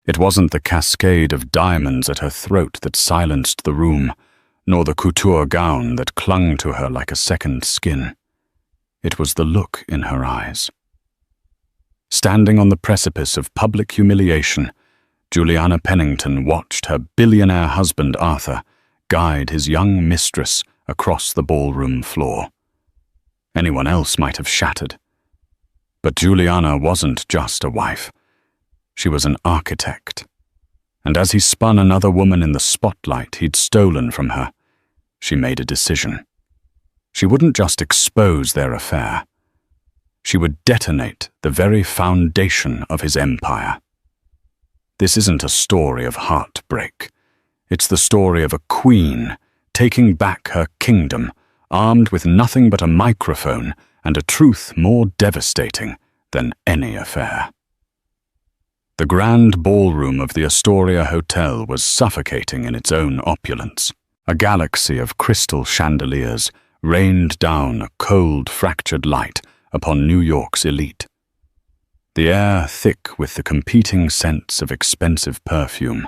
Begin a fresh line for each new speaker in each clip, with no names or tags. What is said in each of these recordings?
It wasn't the cascade of diamonds at her throat that silenced the room, nor the couture gown that clung to her like a second skin. It was the look in her eyes. Standing on the precipice of public humiliation, Juliana Pennington watched her billionaire husband Arthur guide his young mistress across the ballroom floor. Anyone else might have shattered. But Juliana wasn't just a wife. She was an architect. And as he spun another woman in the spotlight he'd stolen from her, she made a decision. She wouldn't just expose their affair. She would detonate the very foundation of his empire. This isn't a story of heartbreak. It's the story of a queen taking back her kingdom, armed with nothing but a microphone and a truth more devastating than any affair. The grand ballroom of the Astoria Hotel was suffocating in its own opulence. A galaxy of crystal chandeliers rained down a cold, fractured light upon New York's elite. The air thick with the competing scents of expensive perfume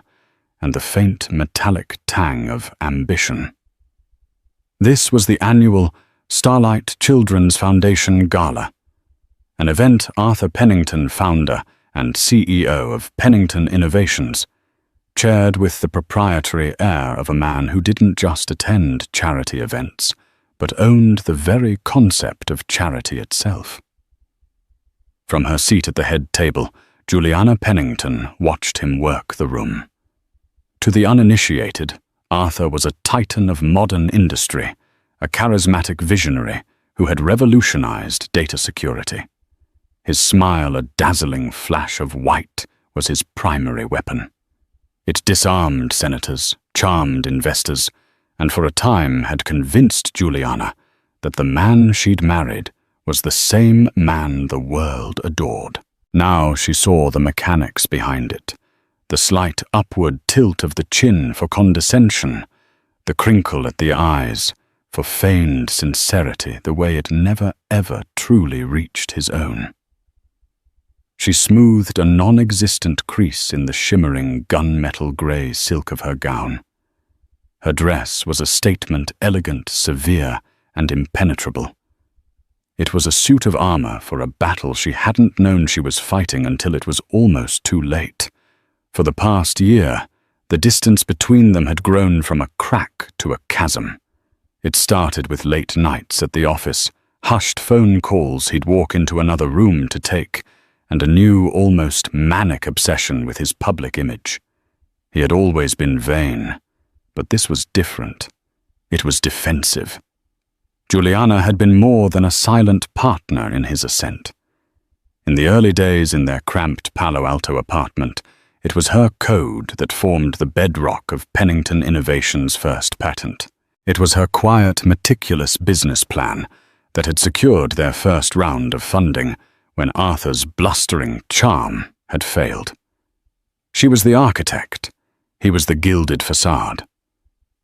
and the faint metallic tang of ambition. This was the annual Starlight Children's Foundation Gala, an event Arthur Pennington, founder and CEO of Pennington Innovations, chaired with the proprietary air of a man who didn't just attend charity events, but owned the very concept of charity itself. From her seat at the head table, Juliana Pennington watched him work the room. To the uninitiated, Arthur was a titan of modern industry, a charismatic visionary who had revolutionized data security. His smile, a dazzling flash of white, was his primary weapon. It disarmed senators, charmed investors, and for a time had convinced Juliana that the man she'd married was the same man the world adored. Now she saw the mechanics behind it, the slight upward tilt of the chin for condescension, the crinkle at the eyes for feigned sincerity, the way it never ever truly reached his own. She smoothed a non-existent crease in the shimmering gunmetal grey silk of her gown. Her dress was a statement, elegant, severe, and impenetrable. It was a suit of armor for a battle she hadn't known she was fighting until it was almost too late. For the past year, the distance between them had grown from a crack to a chasm. It started with late nights at the office, hushed phone calls he'd walk into another room to take, and a new, almost manic obsession with his public image. He had always been vain, but this was different. It was defensive. Juliana had been more than a silent partner in his ascent. In the early days in their cramped Palo Alto apartment, it was her code that formed the bedrock of Pennington Innovations' first patent. It was her quiet, meticulous business plan that had secured their first round of funding when Arthur's blustering charm had failed. She was the architect. He was the gilded facade.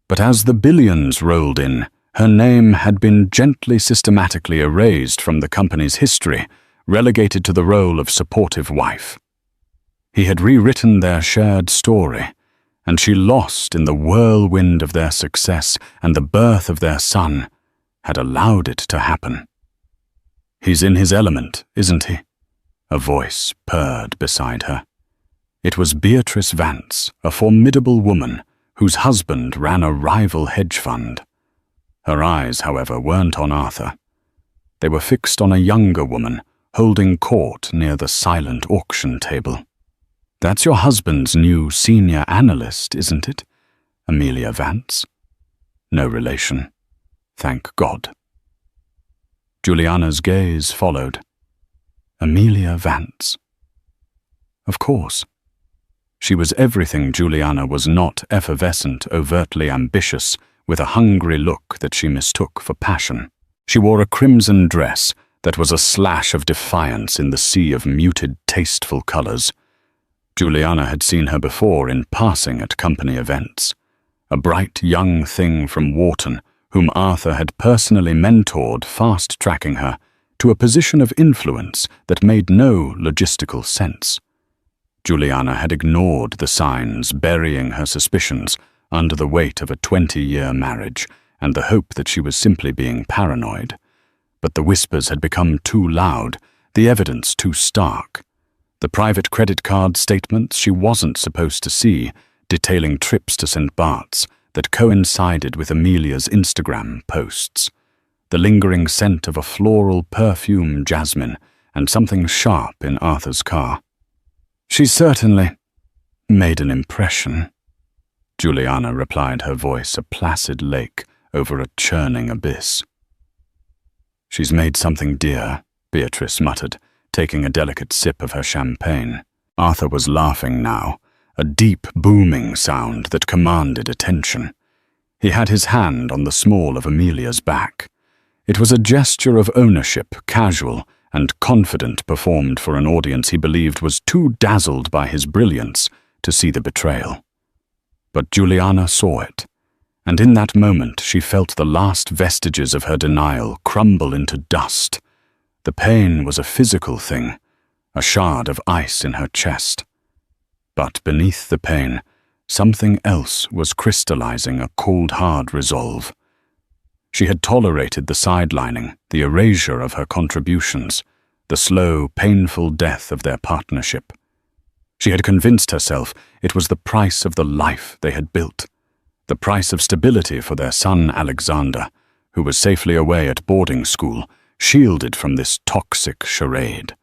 But as the billions rolled in, her name had been gently systematically erased from the company's history, relegated to the role of supportive wife. He had rewritten their shared story, and she, lost in the whirlwind of their success and the birth of their son, had allowed it to happen. "He's in his element, isn't he?" A voice purred beside her. It was Beatrice Vance, a formidable woman whose husband ran a rival hedge fund. Her eyes, however, weren't on Arthur. They were fixed on a younger woman holding court near the silent auction table. "That's your husband's new senior analyst, isn't it? Amelia Vance?" "No relation. Thank God." Juliana's gaze followed. Amelia Vance. Of course. She was everything Juliana was not: effervescent, overtly ambitious, with a hungry look that she mistook for passion. She wore a crimson dress that was a slash of defiance in the sea of muted, tasteful colors. Juliana had seen her before in passing at company events. A bright young thing from Wharton, whom Arthur had personally mentored, fast-tracking her to a position of influence that made no logistical sense. Juliana had ignored the signs, burying her suspicions under the weight of a 20-year marriage and the hope that she was simply being paranoid. But the whispers had become too loud, the evidence too stark. The private credit card statements she wasn't supposed to see, detailing trips to St. Bart's that coincided with Amelia's Instagram posts. The lingering scent of a floral perfume jasmine and something sharp in Arthur's car. "She certainly made an impression," Juliana replied, her voice a placid lake over a churning abyss. "She's made something dear," Beatrice muttered, taking a delicate sip of her champagne. Arthur was laughing now, a deep, booming sound that commanded attention. He had his hand on the small of Amelia's back. It was a gesture of ownership, casual and confident, performed for an audience he believed was too dazzled by his brilliance to see the betrayal. But Juliana saw it, and in that moment she felt the last vestiges of her denial crumble into dust. The pain was a physical thing, a shard of ice in her chest. But beneath the pain, something else was crystallizing, a cold, hard resolve. She had tolerated the sidelining, the erasure of her contributions, the slow, painful death of their partnership. She had convinced herself it was the price of the life they had built, the price of stability for their son Alexander, who was safely away at boarding school, shielded from this toxic charade.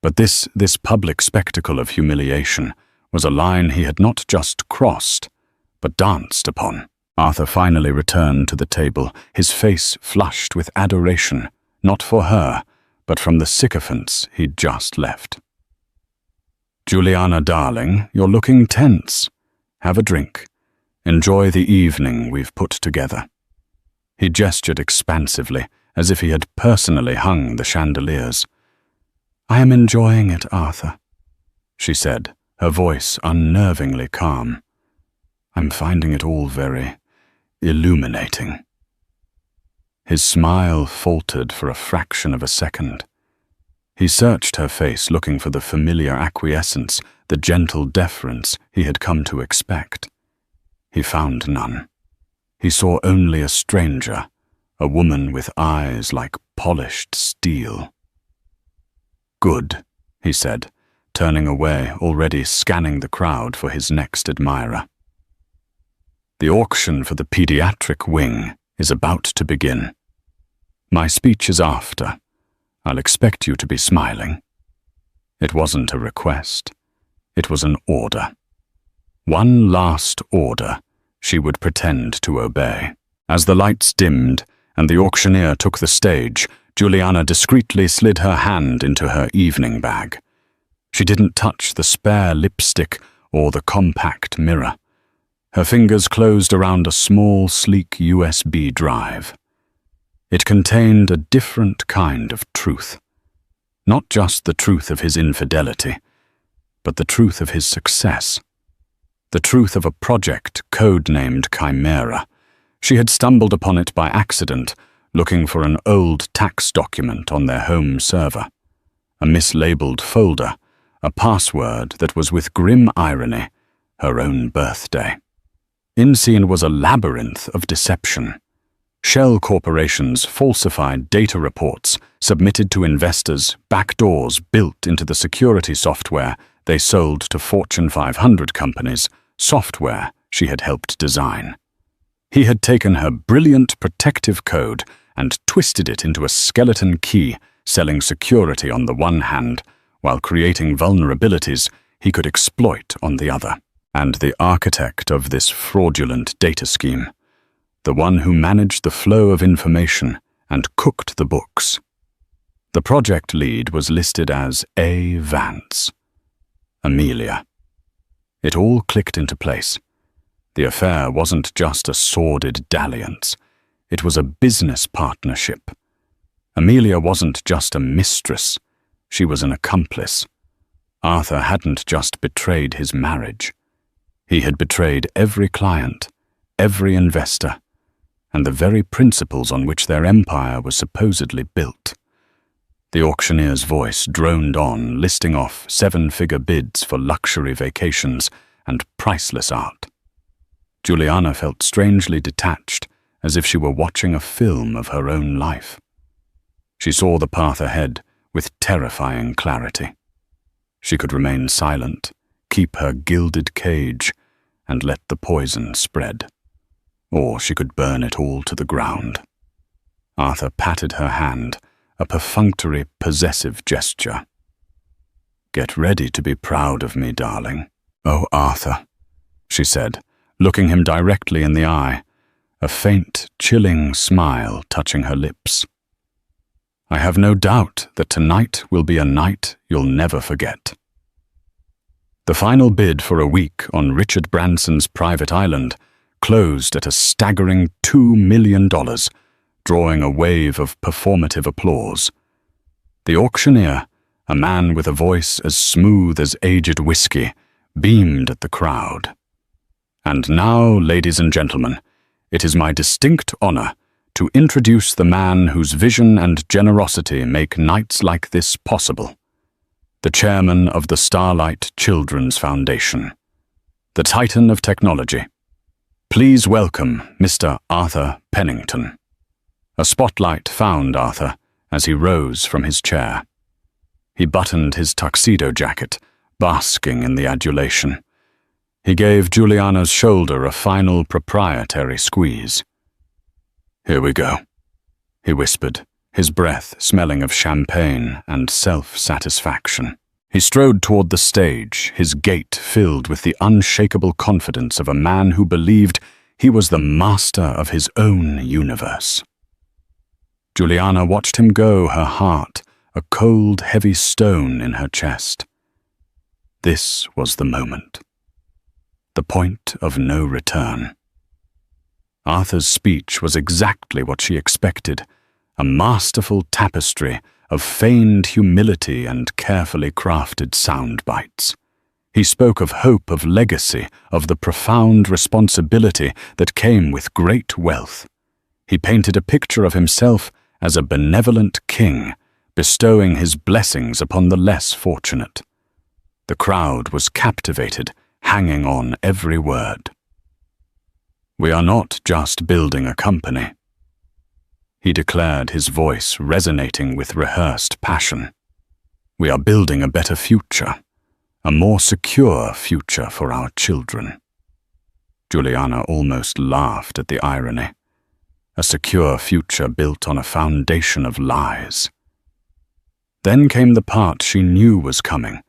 But this public spectacle of humiliation was a line he had not just crossed, but danced upon. Arthur finally returned to the table, his face flushed with adoration, not for her, but from the sycophants he'd just left. "Juliana, darling, you're looking tense. Have a drink. Enjoy the evening we've put together." He gestured expansively, as if he had personally hung the chandeliers. "I am enjoying it, Arthur," she said, her voice unnervingly calm. "I'm finding it all very illuminating." His smile faltered for a fraction of a second. He searched her face, looking for the familiar acquiescence, the gentle deference he had come to expect. He found none. He saw only a stranger, a woman with eyes like polished steel. "Good," he said, turning away, already scanning the crowd for his next admirer. "The auction for the pediatric wing is about to begin. My speech is after. I'll expect you to be smiling." It wasn't a request. It was an order. One last order she would pretend to obey. As the lights dimmed and the auctioneer took the stage, Juliana discreetly slid her hand into her evening bag. She didn't touch the spare lipstick or the compact mirror. Her fingers closed around a small, sleek USB drive. It contained a different kind of truth. Not just the truth of his infidelity, but the truth of his success. The truth of a project code-named Chimera. She had stumbled upon it by accident, looking for an old tax document on their home server. A mislabeled folder, a password that was with grim irony, her own birthday. Inseen was a labyrinth of deception. Shell corporations falsified data reports submitted to investors, backdoors built into the security software they sold to Fortune 500 companies, software she had helped design. He had taken her brilliant protective code and twisted it into a skeleton key, selling security on the one hand, while creating vulnerabilities he could exploit on the other. And the architect of this fraudulent data scheme, the one who managed the flow of information and cooked the books. The project lead was listed as A. Vance. Amelia. It all clicked into place. The affair wasn't just a sordid dalliance. It was a business partnership. Amelia wasn't just a mistress. She was an accomplice. Arthur hadn't just betrayed his marriage. He had betrayed every client, every investor, and the very principles on which their empire was supposedly built. The auctioneer's voice droned on, listing off 7-figure bids for luxury vacations and priceless art. Juliana felt strangely detached, as if she were watching a film of her own life. She saw the path ahead with terrifying clarity. She could remain silent, keep her gilded cage, and let the poison spread. Or she could burn it all to the ground. Arthur patted her hand, a perfunctory, possessive gesture. "Get ready to be proud of me, darling." "Oh, Arthur," she said, looking him directly in the eye, a faint, chilling smile touching her lips. "I have no doubt that tonight will be a night you'll never forget." The final bid for a week on Richard Branson's private island closed at a staggering $2 million, drawing a wave of performative applause. The auctioneer, a man with a voice as smooth as aged whiskey, beamed at the crowd. "And now, ladies and gentlemen, it is my distinct honor to introduce the man whose vision and generosity make nights like this possible. The chairman of the Starlight Children's Foundation, the titan of technology. Please welcome Mr. Arthur Pennington." A spotlight found Arthur as he rose from his chair. He buttoned his tuxedo jacket, basking in the adulation. He gave Juliana's shoulder a final proprietary squeeze. "Here we go," he whispered, his breath smelling of champagne and self-satisfaction. He strode toward the stage, his gait filled with the unshakable confidence of a man who believed he was the master of his own universe. Juliana watched him go, her heart a cold, heavy stone in her chest. This was the moment. The point of no return. Arthur's speech was exactly what she expected, a masterful tapestry of feigned humility and carefully crafted sound bites. He spoke of hope, of legacy, of the profound responsibility that came with great wealth. He painted a picture of himself as a benevolent king, bestowing his blessings upon the less fortunate. The crowd was captivated, hanging on every word. "We are not just building a company," he declared, his voice resonating with rehearsed passion. "We are building a better future, a more secure future for our children." Juliana almost laughed at the irony. A secure future built on a foundation of lies. Then came the part she knew was coming,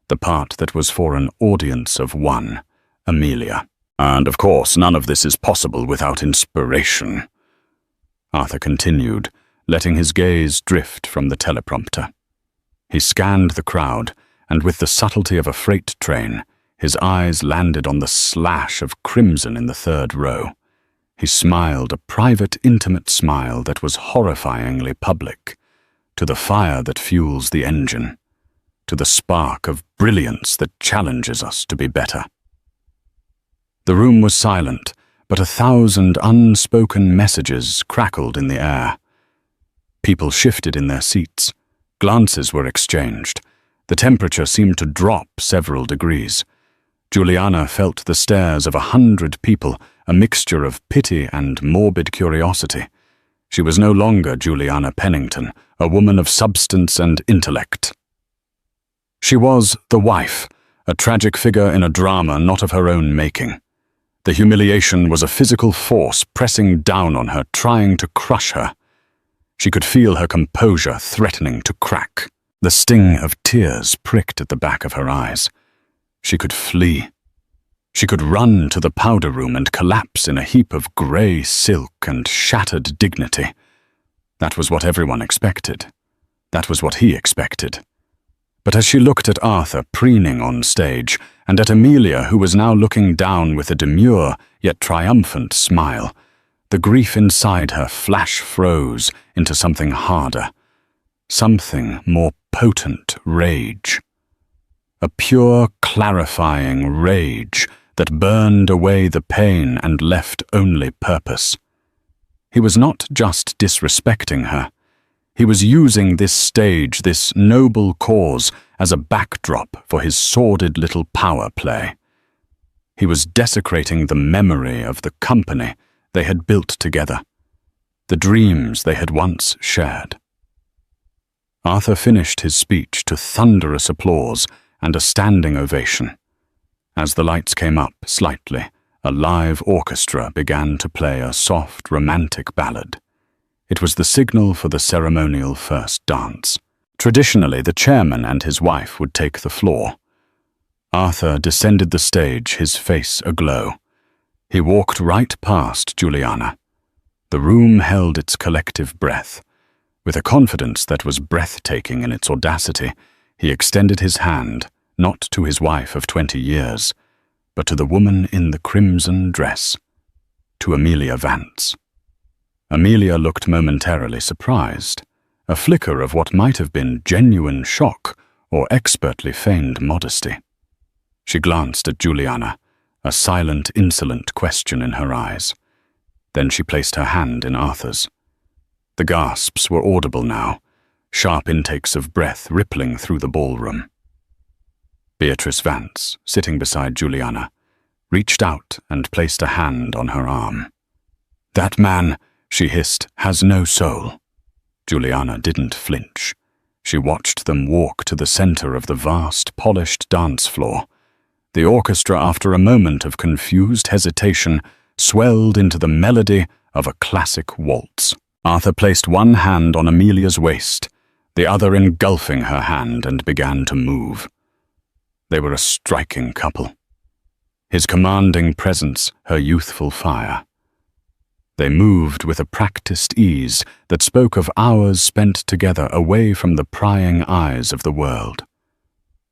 the part that was for an audience of one, Amelia. "And of course, none of this is possible without inspiration," Arthur continued, letting his gaze drift from the teleprompter. He scanned the crowd, and with the subtlety of a freight train, his eyes landed on the slash of crimson in the third row. He smiled a private, intimate smile that was horrifyingly public, to the fire that fuels the engine, to the spark of brilliance that challenges us to be better. The room was silent, but 1,000 unspoken messages crackled in the air. People shifted in their seats. Glances were exchanged. The temperature seemed to drop several degrees. Juliana felt the stares of 100 people, a mixture of pity and morbid curiosity. She was no longer Juliana Pennington, a woman of substance and intellect. She was the wife, a tragic figure in a drama not of her own making. The humiliation was a physical force pressing down on her, trying to crush her. She could feel her composure threatening to crack. The sting of tears pricked at the back of her eyes. She could flee. She could run to the powder room and collapse in a heap of grey silk and shattered dignity. That was what everyone expected. That was what he expected. But as she looked at Arthur preening on stage, and at Amelia, who was now looking down with a demure yet triumphant smile, the grief inside her flash froze into something harder, something more potent rage. A pure, clarifying rage that burned away the pain and left only purpose. He was not just disrespecting her. He was using this stage, this noble cause, as a backdrop for his sordid little power play. He was desecrating the memory of the company they had built together, the dreams they had once shared. Arthur finished his speech to thunderous applause and a standing ovation. As the lights came up slightly, a live orchestra began to play a soft, romantic ballad. It was the signal for the ceremonial first dance. Traditionally, the chairman and his wife would take the floor. Arthur descended the stage, his face aglow. He walked right past Juliana. The room held its collective breath. With a confidence that was breathtaking in its audacity, he extended his hand, not to his wife of 20 years, but to the woman in the crimson dress, to Amelia Vance. Amelia looked momentarily surprised, a flicker of what might have been genuine shock or expertly feigned modesty. She glanced at Juliana, a silent, insolent question in her eyes. Then she placed her hand in Arthur's. The gasps were audible now, sharp intakes of breath rippling through the ballroom. Beatrice Vance, sitting beside Juliana, reached out and placed a hand on her arm. "That man," she hissed, "has no soul." Juliana didn't flinch. She watched them walk to the center of the vast, polished dance floor. The orchestra, after a moment of confused hesitation, swelled into the melody of a classic waltz. Arthur placed one hand on Amelia's waist, the other engulfing her hand, and began to move. They were a striking couple. His commanding presence, her youthful fire. They moved with a practiced ease that spoke of hours spent together away from the prying eyes of the world.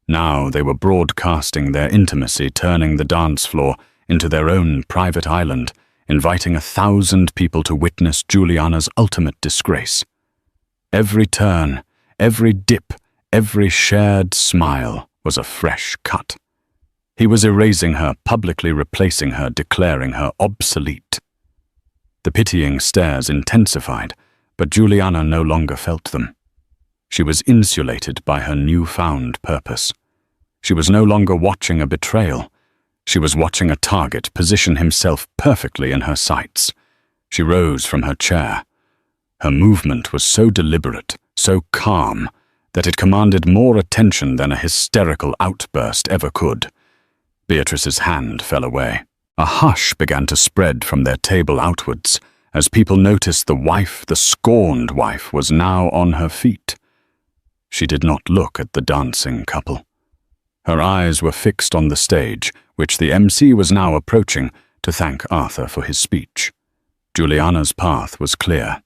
Now they were broadcasting their intimacy, turning the dance floor into their own private island, inviting 1,000 people to witness Juliana's ultimate disgrace. Every turn, every dip, every shared smile was a fresh cut. He was erasing her, publicly replacing her, declaring her obsolete. The pitying stares intensified, but Juliana no longer felt them. She was insulated by her newfound purpose. She was no longer watching a betrayal. She was watching a target position himself perfectly in her sights. She rose from her chair. Her movement was so deliberate, so calm, that it commanded more attention than a hysterical outburst ever could. Beatrice's hand fell away. A hush began to spread from their table outwards, as people noticed the wife, the scorned wife, was now on her feet. She did not look at the dancing couple. Her eyes were fixed on the stage, which the MC was now approaching to thank Arthur for his speech. Juliana's path was clear.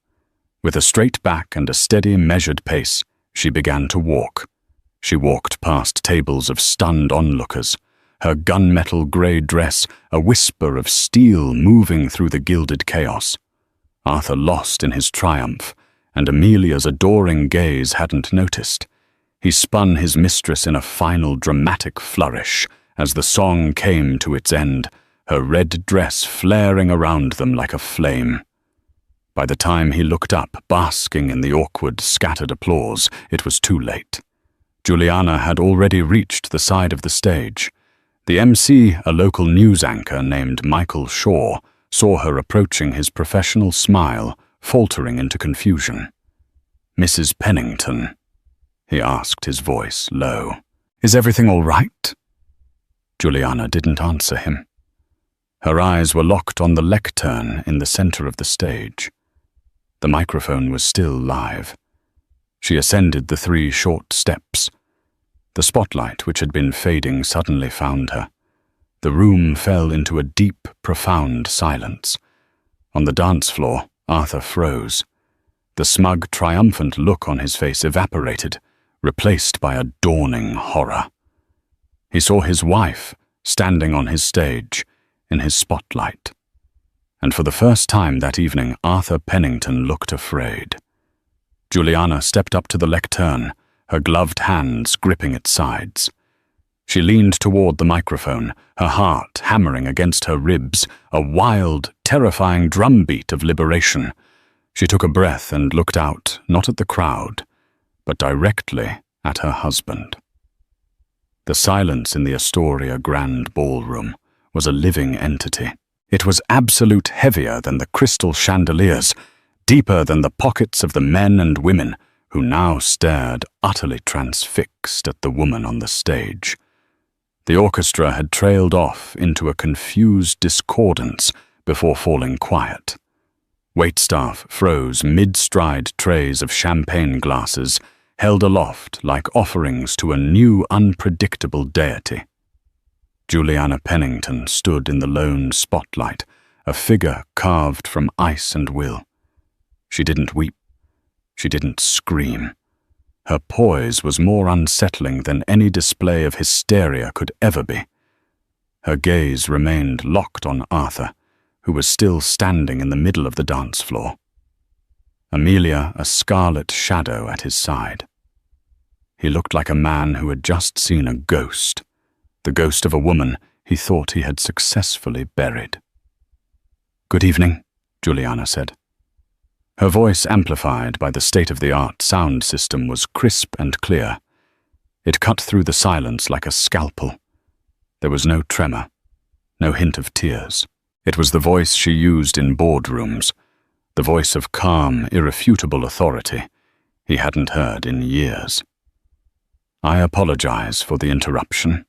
With a straight back and a steady, measured pace, she began to walk. She walked past tables of stunned onlookers, her gunmetal grey dress a whisper of steel moving through the gilded chaos. Arthur lost in his triumph, and Amelia's adoring gaze hadn't noticed. He spun his mistress in a final dramatic flourish as the song came to its end, her red dress flaring around them like a flame. By the time he looked up, basking in the awkward, scattered applause, it was too late. Juliana had already reached the side of the stage. The MC, a local news anchor named Michael Shaw, saw her approaching, his professional smile faltering into confusion. "Mrs. Pennington," he asked, his voice low. "Is everything all right?" Juliana didn't answer him. Her eyes were locked on the lectern in the center of the stage. The microphone was still live. She ascended the 3 short steps. The spotlight, which had been fading, suddenly found her. The room fell into a deep, profound silence. On the dance floor, Arthur froze. The smug, triumphant look on his face evaporated, replaced by a dawning horror. He saw his wife standing on his stage, in his spotlight. And for the first time that evening, Arthur Pennington looked afraid. Juliana stepped up to the lectern, her gloved hands gripping its sides. She leaned toward the microphone, her heart hammering against her ribs, a wild, terrifying drumbeat of liberation. She took a breath and looked out, not at the crowd, but directly at her husband. The silence in the Astoria Grand Ballroom was a living entity. It was absolute, heavier than the crystal chandeliers, deeper than the pockets of the men and women who now stared utterly transfixed at the woman on the stage. The orchestra had trailed off into a confused discordance before falling quiet. Waitstaff froze mid-stride trays of champagne glasses held aloft like offerings to a new unpredictable deity. Juliana Pennington stood in the lone spotlight, a figure carved from ice and will. She didn't weep. She didn't scream. Her poise was more unsettling than any display of hysteria could ever be. Her gaze remained locked on Arthur, who was still standing in the middle of the dance floor. Amelia, a scarlet shadow at his side. He looked like a man who had just seen a ghost, the ghost of a woman he thought he had successfully buried. "Good evening," Juliana said. Her voice, amplified by the state-of-the-art sound system, was crisp and clear. It cut through the silence like a scalpel. There was no tremor, no hint of tears. It was the voice she used in boardrooms, the voice of calm, irrefutable authority he hadn't heard in years. "I apologize for the interruption."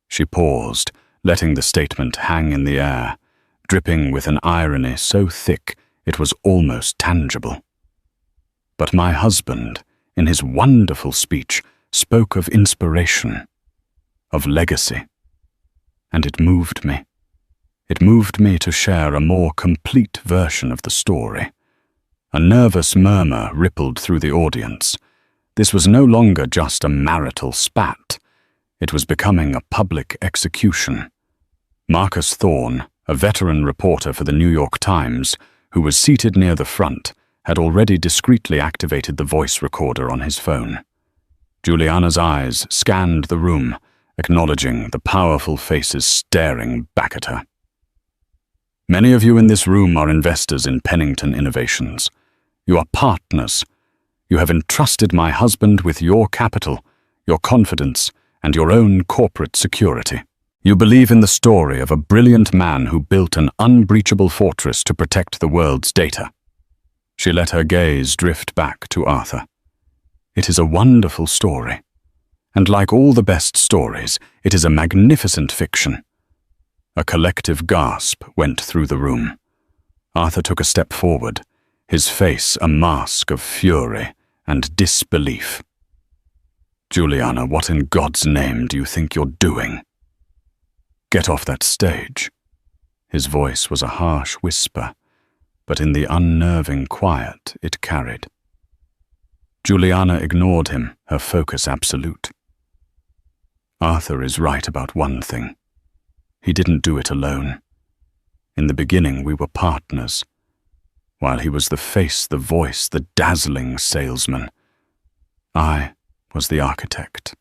She paused, letting the statement hang in the air, dripping with an irony so thick it was almost tangible. But my husband, in his wonderful speech, spoke of inspiration, of legacy, and it moved me. It moved me to share a more complete version of the story. A nervous murmur rippled through the audience. This was no longer just a marital spat. It was becoming a public execution. Marcus Thorne, a veteran reporter for the New York Times, who was seated near the front, had already discreetly activated the voice recorder on his phone. Juliana's eyes scanned the room, acknowledging the powerful faces staring back at her. "Many of you in this room are investors in Pennington Innovations. You are partners. You have entrusted my husband with your capital, your confidence, and your own corporate security. You believe in the story of a brilliant man who built an unbreachable fortress to protect the world's data." She let her gaze drift back to Arthur. "It is a wonderful story. And like all the best stories, it is a magnificent fiction." A collective gasp went through the room. Arthur took a step forward, his face a mask of fury and disbelief. "Juliana, what in God's name do you think you're doing?" "Get off that stage." His voice was a harsh whisper, but in the unnerving quiet it carried. Juliana ignored him, her focus absolute. "Arthur is right about one thing. He didn't do it alone. In the beginning we were partners. While he was the face, the voice, the dazzling salesman, I was the architect.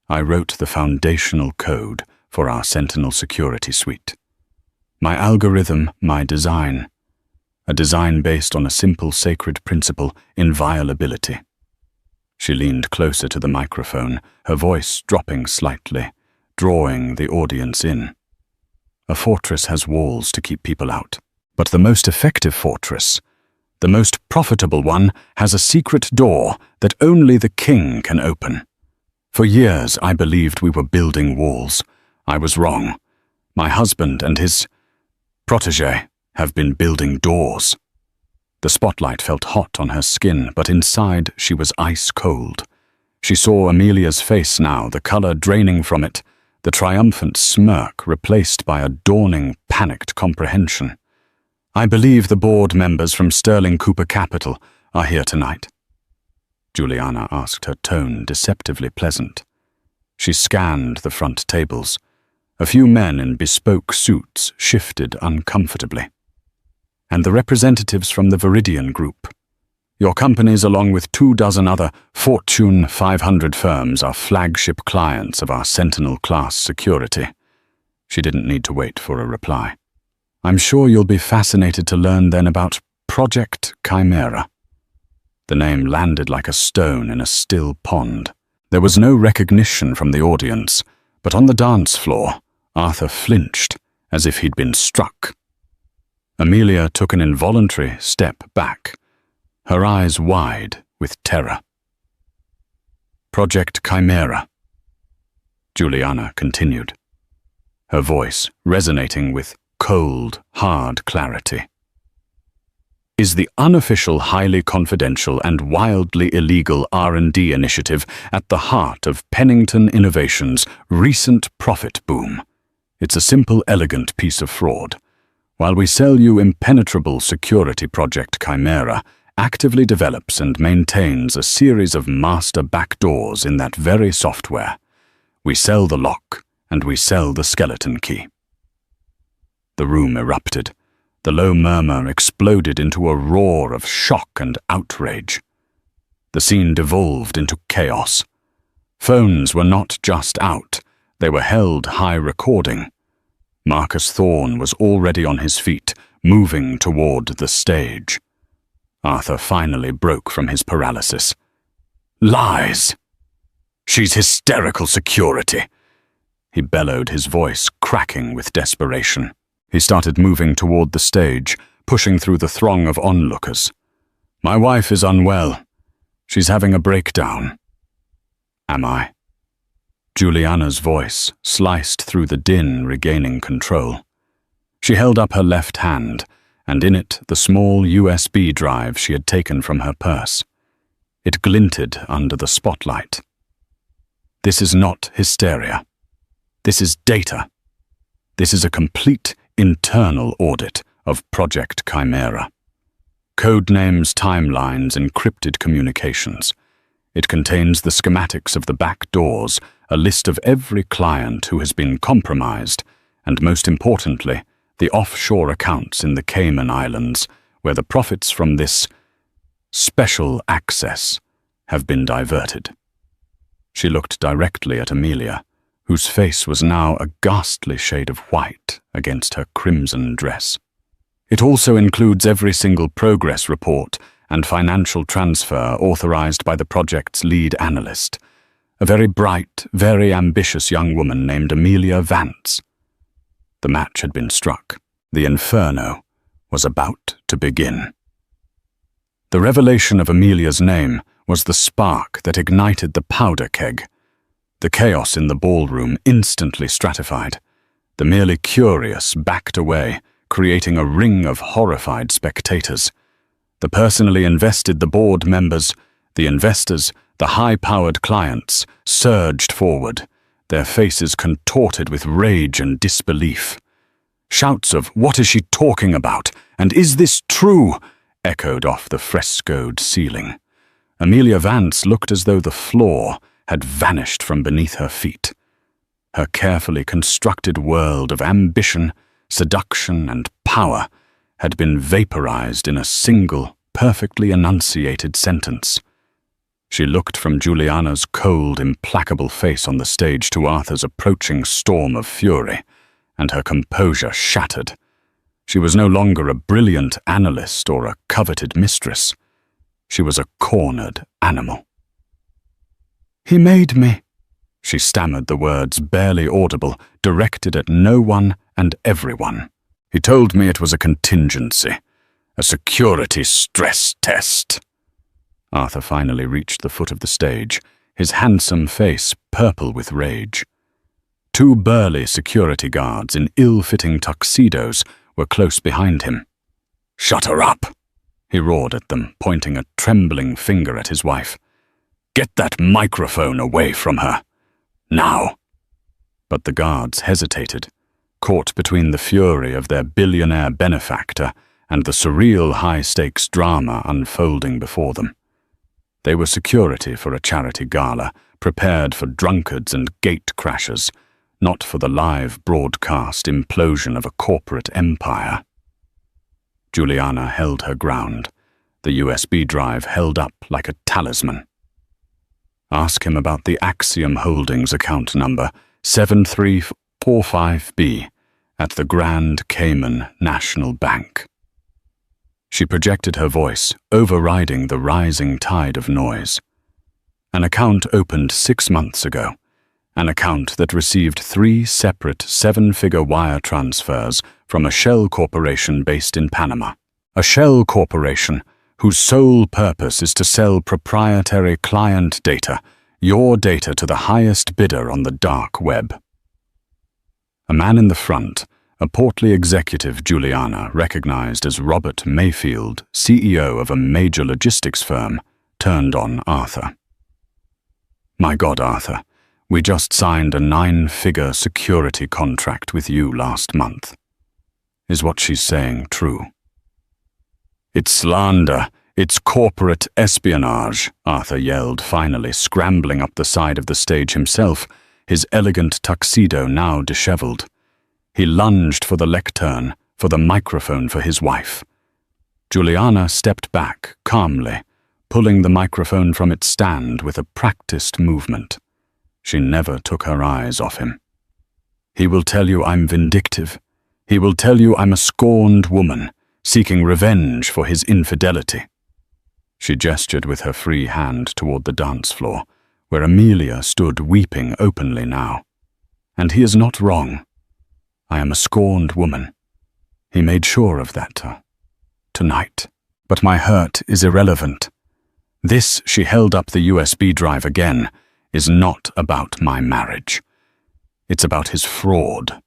I wrote the foundational code for our Sentinel security suite. My algorithm, my design. A design based on a simple sacred principle, inviolability." She leaned closer to the microphone, her voice dropping slightly, drawing the audience in. "A fortress has walls to keep people out, but the most effective fortress, the most profitable one, has a secret door that only the king can open. For years I believed we were building walls. I was wrong. My husband and his protégé have been building doors." The spotlight felt hot on her skin, but inside she was ice cold. She saw Amelia's face now, the color draining from it, the triumphant smirk replaced by a dawning, panicked comprehension. "I believe the board members from Sterling Cooper Capital are here tonight." Juliana asked, her tone deceptively pleasant. She scanned the front tables. A few men in bespoke suits shifted uncomfortably. "And the representatives from the Viridian Group. Your companies, along with 24 other Fortune 500 firms, are flagship clients of our Sentinel-class security." She didn't need to wait for a reply. "I'm sure you'll be fascinated to learn then about Project Chimera. The name landed like a stone in a still pond. There was no recognition from the audience, but on the dance floor, Arthur flinched as if he'd been struck. Amelia took an involuntary step back, her eyes wide with terror. Project Chimera, Juliana continued, her voice resonating with cold, hard clarity, is the unofficial, highly confidential and wildly illegal R&D initiative at the heart of Pennington Innovations' recent profit boom. It's a simple, elegant piece of fraud. While we sell you impenetrable security, Project Chimera actively develops and maintains a series of master backdoors in that very software. We sell the lock, and we sell the skeleton key. The room erupted. The low murmur exploded into a roar of shock and outrage. The scene devolved into chaos. Phones were not just out, they were held high recording. Marcus Thorne was already on his feet, moving toward the stage. Arthur finally broke from his paralysis. Lies! She's hysterical security! He bellowed, his voice cracking with desperation. He started moving toward the stage, pushing through the throng of onlookers. My wife is unwell. She's having a breakdown. Am I? Juliana's voice sliced through the din, regaining control. She held up her left hand, and in it the small USB drive she had taken from her purse. It glinted under the spotlight. This is not hysteria. This is data. This is a complete internal audit of Project Chimera. Codenames, timelines, encrypted communications. It contains the schematics of the back doors, a list of every client who has been compromised, and most importantly, the offshore accounts in the Cayman Islands, where the profits from this special access have been diverted. She looked directly at Amelia, whose face was now a ghastly shade of white against her crimson dress. It also includes every single progress report and financial transfer authorized by the project's lead analyst, a very bright, very ambitious young woman named Amelia Vance. The match had been struck. The inferno was about to begin. The revelation of Amelia's name was the spark that ignited the powder keg. The chaos in the ballroom instantly stratified. The merely curious backed away, creating a ring of horrified spectators. The personally invested, the board members, the investors, the high-powered clients surged forward, their faces contorted with rage and disbelief. Shouts of, "What is she talking about? And is this true?" echoed off the frescoed ceiling. Amelia Vance looked as though the floor had vanished from beneath her feet. Her carefully constructed world of ambition, seduction, and power had been vaporized in a single, perfectly enunciated sentence. She looked from Juliana's cold, implacable face on the stage to Arthur's approaching storm of fury, and her composure shattered. She was no longer a brilliant analyst or a coveted mistress. She was a cornered animal. "He made me," she stammered, the words barely audible, directed at no one and everyone. "He told me it was a contingency, a security stress test." Arthur finally reached the foot of the stage, his handsome face purple with rage. Two burly security guards in ill-fitting tuxedos were close behind him. "Shut her up!" he roared at them, pointing a trembling finger at his wife. "Get that microphone away from her. Now!" But the guards hesitated, caught between the fury of their billionaire benefactor and the surreal high-stakes drama unfolding before them. They were security for a charity gala, prepared for drunkards and gate crashers, not for the live broadcast implosion of a corporate empire. Juliana held her ground, the USB drive held up like a talisman. "Ask him about the Axiom Holdings account number 7345B at the Grand Cayman National Bank." She projected her voice, overriding the rising tide of noise. An account opened 6 months ago. An account that received 3 separate 7-figure wire transfers from a shell corporation based in Panama. A shell corporation whose sole purpose is to sell proprietary client data, your data, to the highest bidder on the dark web. A man in the front, a portly executive Juliana recognized as Robert Mayfield, CEO of a major logistics firm, turned on Arthur. "My God, Arthur, we just signed a 9-figure security contract with you last month. Is what she's saying true?" "It's slander. It's corporate espionage," Arthur yelled, finally scrambling up the side of the stage himself, his elegant tuxedo now disheveled. He lunged for the lectern, for the microphone for his wife. Juliana stepped back calmly, pulling the microphone from its stand with a practiced movement. She never took her eyes off him. "He will tell you I'm vindictive. He will tell you I'm a scorned woman, seeking revenge for his infidelity." She gestured with her free hand toward the dance floor, where Amelia stood weeping openly now. "And he is not wrong. I am a scorned woman. He made sure of that tonight. But my hurt is irrelevant. This," she held up the USB drive again, "is not about my marriage. It's about his fraud."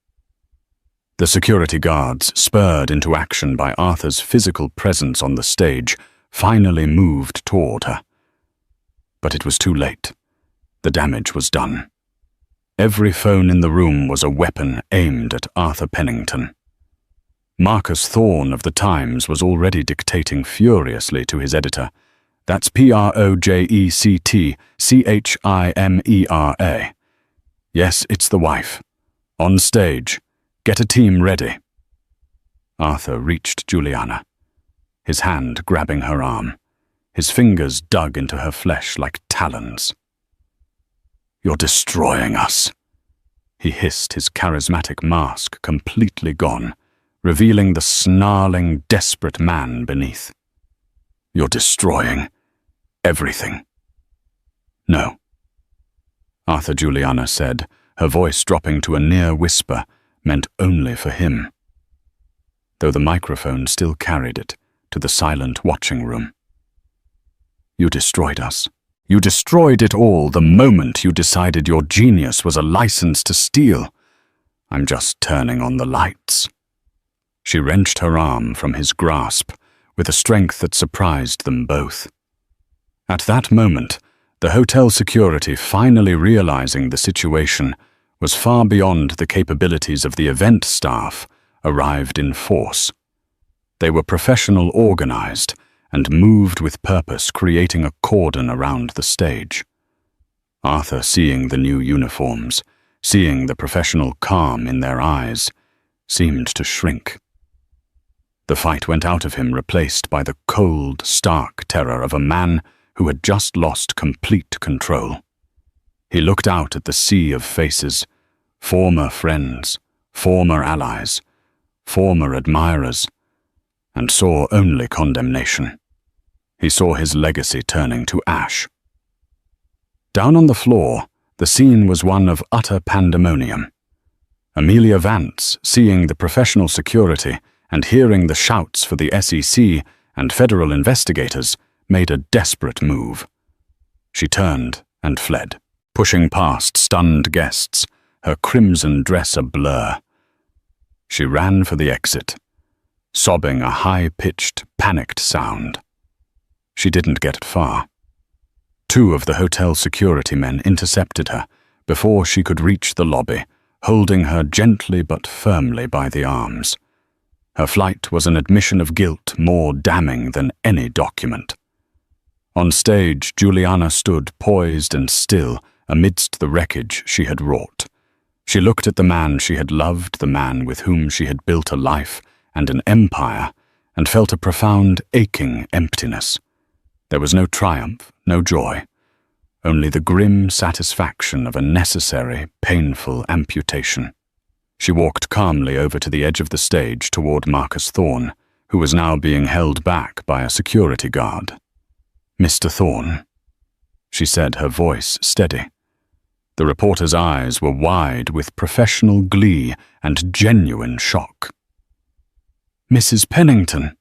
The security guards, spurred into action by Arthur's physical presence on the stage, finally moved toward her. But it was too late. The damage was done. Every phone in the room was a weapon aimed at Arthur Pennington. Marcus Thorne of the Times was already dictating furiously to his editor. "That's PROJECTCHIMERA. Yes, it's the wife. On stage. Get a team ready." Arthur reached Juliana, his hand grabbing her arm. His fingers dug into her flesh like talons. "You're destroying us," he hissed, his charismatic mask completely gone, revealing the snarling, desperate man beneath. "You're destroying everything." "No," Arthur, Juliana said, her voice dropping to a near whisper, meant only for him, though the microphone still carried it to the silent watching room. "You destroyed us. You destroyed it all the moment you decided your genius was a license to steal. I'm just turning on the lights." She wrenched her arm from his grasp with a strength that surprised them both. At that moment, the hotel security, finally realizing the situation was far beyond the capabilities of the event staff, arrived in force. They were professional, organized, and moved with purpose, creating a cordon around the stage. Arthur, seeing the new uniforms, seeing the professional calm in their eyes, seemed to shrink. The fight went out of him, replaced by the cold, stark terror of a man who had just lost complete control. He looked out at the sea of faces, former friends, former allies, former admirers, and saw only condemnation. He saw his legacy turning to ash. Down on the floor, the scene was one of utter pandemonium. Amelia Vance, seeing the professional security and hearing the shouts for the SEC and federal investigators, made a desperate move. She turned and fled, pushing past stunned guests, her crimson dress a blur. She ran for the exit, sobbing a high-pitched, panicked sound. She didn't get far. 2 of the hotel security men intercepted her before she could reach the lobby, holding her gently but firmly by the arms. Her flight was an admission of guilt more damning than any document. On stage, Juliana stood poised and still amidst the wreckage she had wrought. She looked at the man she had loved, the man with whom she had built a life and an empire, and felt a profound, aching emptiness. There was no triumph, no joy, only the grim satisfaction of a necessary, painful amputation. She walked calmly over to the edge of the stage toward Marcus Thorne, who was now being held back by a security guard. "Mr. Thorne," she said, her voice steady. The reporter's eyes were wide with professional glee and genuine shock. "Mrs. Pennington."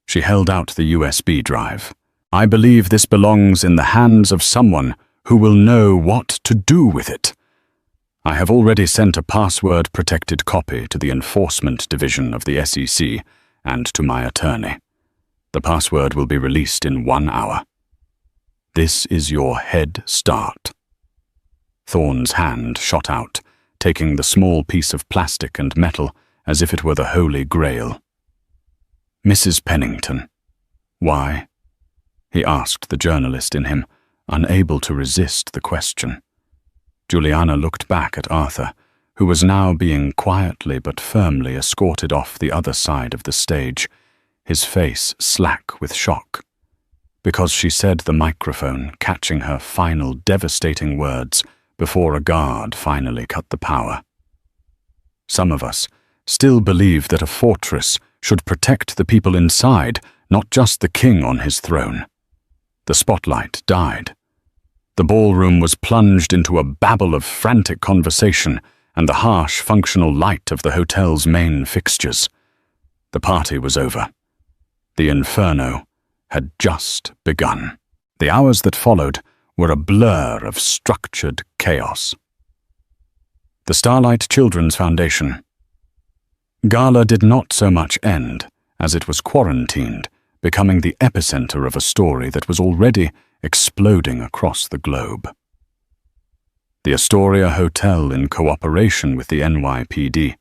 She held out the USB drive. "I believe this belongs in the hands of someone who will know what to do with it. I have already sent a password-protected copy to the Enforcement Division of the SEC and to my attorney. The password will be released in 1 hour. This is your head start." Thorne's hand shot out, taking the small piece of plastic and metal as if it were the Holy Grail. "Mrs. Pennington, why?" he asked the journalist in him, unable to resist the question. Juliana looked back at Arthur, who was now being quietly but firmly escorted off the other side of the stage, his face slack with shock. Because she said the microphone, catching her final devastating words before a guard finally cut the power. Some of us still believe that a fortress should protect the people inside, not just the king on his throne. The spotlight died. The ballroom was plunged into a babble of frantic conversation and the harsh functional light of the hotel's main fixtures. The party was over. The inferno had just begun. The hours that followed were a blur of structured chaos. The Starlight Children's Foundation. Gala did not so much end as it was quarantined, becoming the epicenter of a story that was already exploding across the globe. The Astoria Hotel, in cooperation with the NYPD,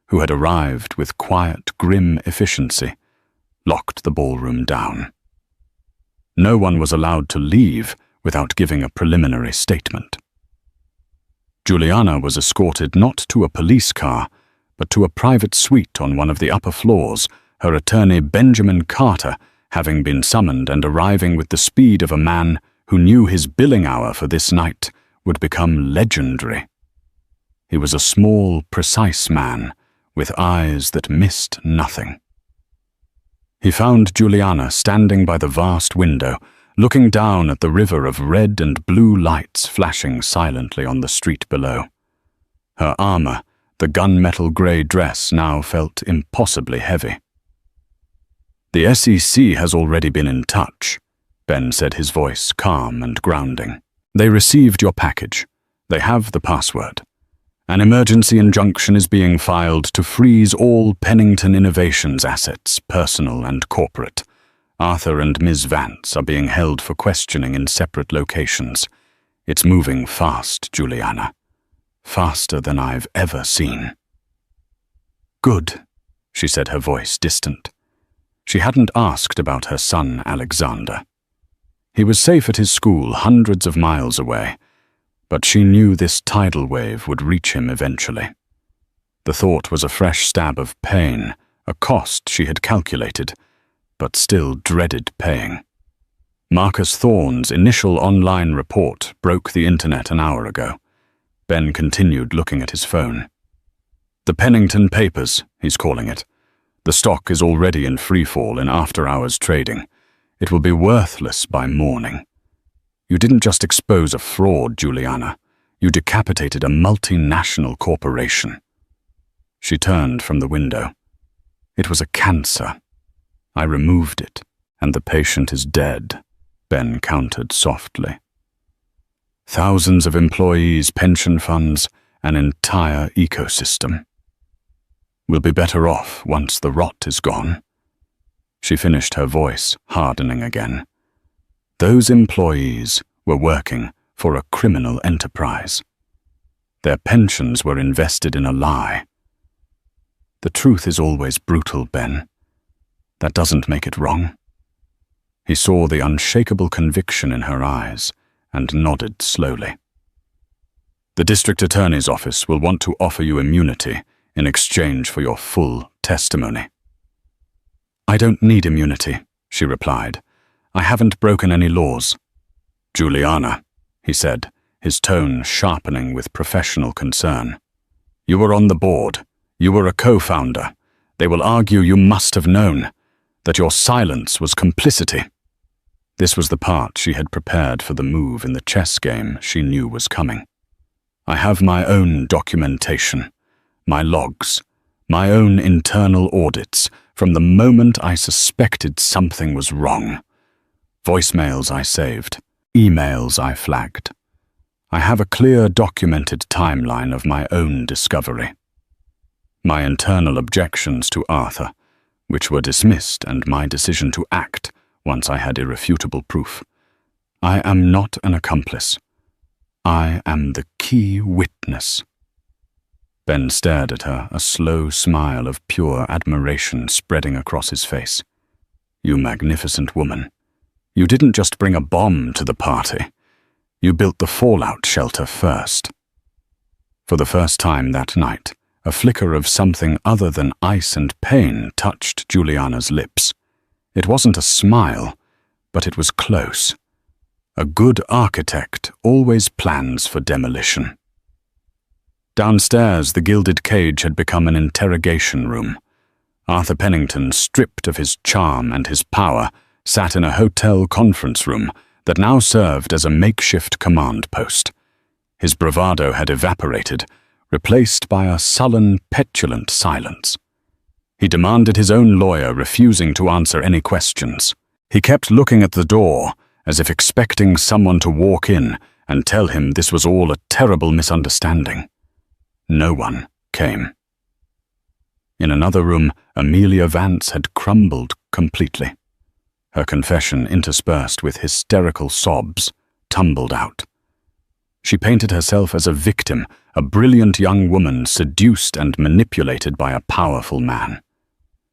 who had arrived with quiet, grim efficiency, locked the ballroom down. No one was allowed to leave without giving a preliminary statement. Juliana was escorted not to a police car, but to a private suite on one of the upper floors, her attorney Benjamin Carter having been summoned and arriving with the speed of a man who knew his billing hour for this night would become legendary. He was a small, precise man with eyes that missed nothing. He found Juliana standing by the vast window, looking down at the river of red and blue lights flashing silently on the street below. Her armor, the gunmetal grey dress, now felt impossibly heavy. "The SEC has already been in touch," Ben said, his voice calm and grounding. "They received your package. They have the password. An emergency injunction is being filed to freeze all Pennington Innovations assets, personal and corporate. Arthur and Ms. Vance are being held for questioning in separate locations. It's moving fast, Juliana. Faster than I've ever seen." "Good," she said, her voice distant. She hadn't asked about her son, Alexander. He was safe at his school hundreds of miles away, but she knew this tidal wave would reach him eventually. The thought was a fresh stab of pain, a cost she had calculated, but still dreaded paying. Marcus Thorne's initial online report broke the internet an hour ago. Ben continued looking at his phone. "The Pennington Papers," he's calling it. "The stock is already in freefall in after-hours trading. It will be worthless by morning. You didn't just expose a fraud, Juliana. You decapitated a multinational corporation." She turned from the window. "It was a cancer. I removed it, and the patient is dead," Ben countered softly. "Thousands of employees, pension funds, an entire ecosystem. We'll be better off once the rot is gone." She finished, her voice hardening again. Those employees were working for a criminal enterprise. Their pensions were invested in a lie. The truth is always brutal, Ben. That doesn't make it wrong. He saw the unshakable conviction in her eyes and nodded slowly. "The district attorney's office will want to offer you immunity in exchange for your full testimony." "I don't need immunity," she replied. "I haven't broken any laws." "Juliana," he said, his tone sharpening with professional concern. "You were on the board. You were a co-founder. They will argue you must have known. that your silence was complicity. This was the part she had prepared for the move in the chess game she knew was coming. I have my own documentation, my logs, my own internal audits from the moment I suspected something was wrong. Voicemails I saved, emails I flagged. I have a clear documented timeline of my own discovery. My internal objections to Arthur, which were dismissed, and my decision to act once I had irrefutable proof. I am not an accomplice. I am the key witness. Ben stared at her, a slow smile of pure admiration spreading across his face. You magnificent woman. You didn't just bring a bomb to the party. You built the fallout shelter first. For the first time that night, a flicker of something other than ice and pain touched Juliana's lips. It wasn't a smile, but it was close. A good architect always plans for demolition. Downstairs, the gilded cage had become an interrogation room. Arthur Pennington, stripped of his charm and his power, sat in a hotel conference room that now served as a makeshift command post. His bravado had evaporated, replaced by a sullen, petulant silence. He demanded his own lawyer, refusing to answer any questions. He kept looking at the door, as if expecting someone to walk in and tell him this was all a terrible misunderstanding. No one came. In another room, Amelia Vance had crumbled completely. Her confession, interspersed with hysterical sobs, tumbled out. She painted herself as a victim, a brilliant young woman seduced and manipulated by a powerful man.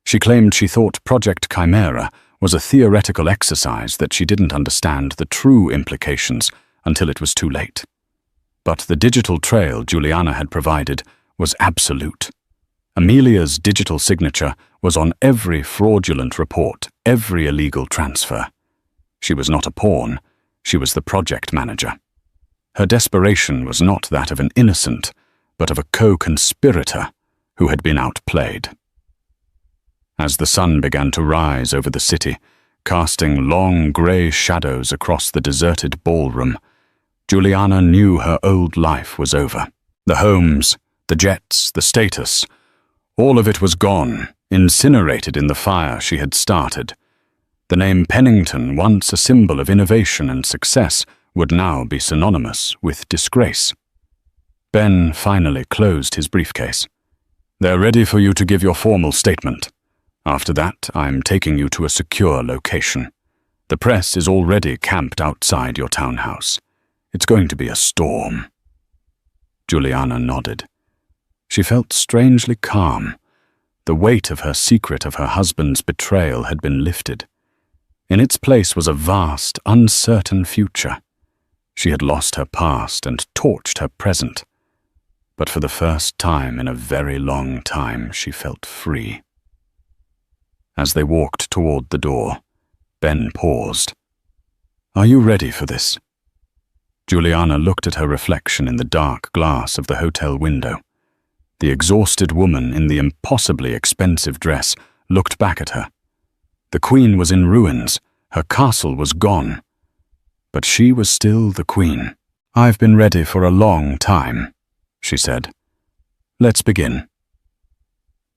She claimed she thought Project Chimera was a theoretical exercise, that she didn't understand the true implications until it was too late. But the digital trail Juliana had provided was absolute. Amelia's digital signature was on every fraudulent report, every illegal transfer. She was not a pawn, she was the project manager. Her desperation was not that of an innocent, but of a co-conspirator who had been outplayed. As the sun began to rise over the city, casting long grey shadows across the deserted ballroom, Juliana knew her old life was over. The homes, the jets, the status, all of it was gone, incinerated in the fire she had started. The name Pennington, once a symbol of innovation and success, would now be synonymous with disgrace. Ben finally closed his briefcase. They're ready for you to give your formal statement. After that, I'm taking you to a secure location. The press is already camped outside your townhouse. It's going to be a storm. Juliana nodded. She felt strangely calm. The weight of her secret of her husband's betrayal had been lifted. In its place was a vast, uncertain future. She had lost her past and torched her present. But for the first time in a very long time, she felt free. As they walked toward the door, Ben paused. Are you ready for this? Juliana looked at her reflection in the dark glass of the hotel window. The exhausted woman in the impossibly expensive dress looked back at her. The queen was in ruins. Her castle was gone. But she was still the queen. I've been ready for a long time, she said. Let's begin.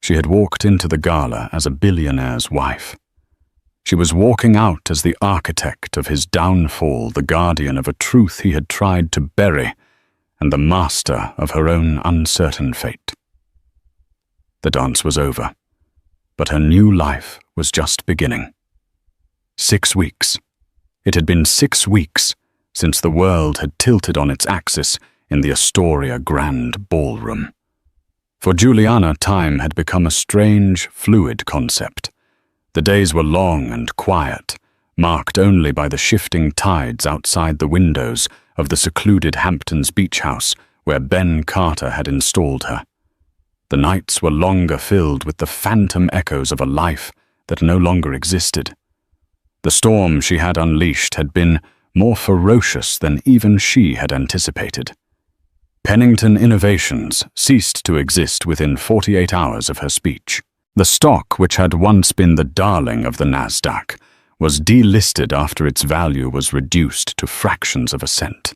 She had walked into the gala as a billionaire's wife. She was walking out as the architect of his downfall, the guardian of a truth he had tried to bury, and the master of her own uncertain fate. The dance was over, but her new life was just beginning. 6 weeks. It had been 6 weeks since the world had tilted on its axis in the Astoria Grand Ballroom. For Juliana, time had become a strange, fluid concept. The days were long and quiet, marked only by the shifting tides outside the windows of the secluded Hamptons beach house where Ben Carter had installed her. The nights were longer, filled with the phantom echoes of a life that no longer existed. The storm she had unleashed had been more ferocious than even she had anticipated. Pennington Innovations ceased to exist within 48 hours of her speech. The stock, which had once been the darling of the Nasdaq, was delisted after its value was reduced to fractions of a cent.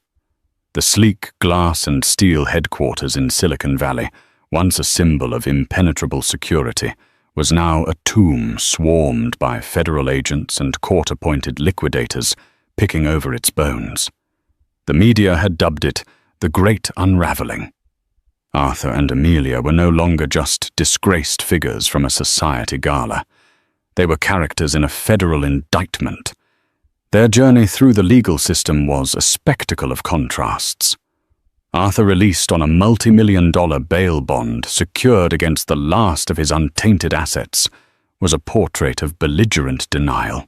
The sleek glass and steel headquarters in Silicon Valley, once a symbol of impenetrable security, was now a tomb swarmed by federal agents and court-appointed liquidators picking over its bones. The media had dubbed it the Great Unraveling. Arthur and Amelia were no longer just disgraced figures from a society gala. They were characters in a federal indictment. Their journey through the legal system was a spectacle of contrasts. Arthur, released on a multi-million-dollar bail bond secured against the last of his untainted assets, was a portrait of belligerent denial.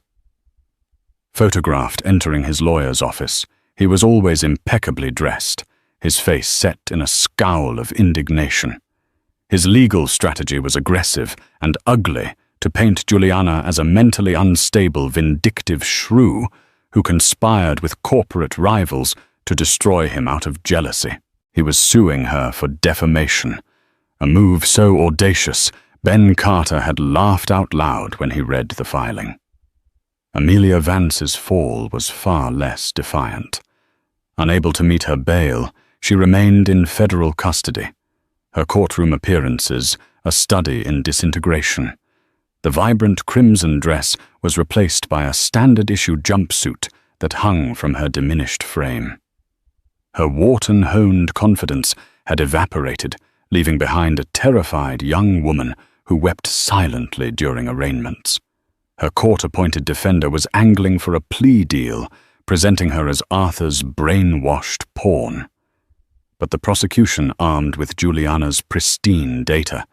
Photographed entering his lawyer's office, he was always impeccably dressed, his face set in a scowl of indignation. His legal strategy was aggressive and ugly, to paint Juliana as a mentally unstable, vindictive shrew who conspired with corporate rivals to destroy him out of jealousy. He was suing her for defamation, a move so audacious Ben Carter had laughed out loud when he read the filing. Amelia Vance's fall was far less defiant. Unable to meet her bail, she remained in federal custody, her courtroom appearances a study in disintegration. The vibrant crimson dress was replaced by a standard-issue jumpsuit that hung from her diminished frame. Her Wharton-honed confidence had evaporated, leaving behind a terrified young woman who wept silently during arraignments. Her court-appointed defender was angling for a plea deal, presenting her as Arthur's brainwashed pawn. But the prosecution, armed with Juliana's pristine data,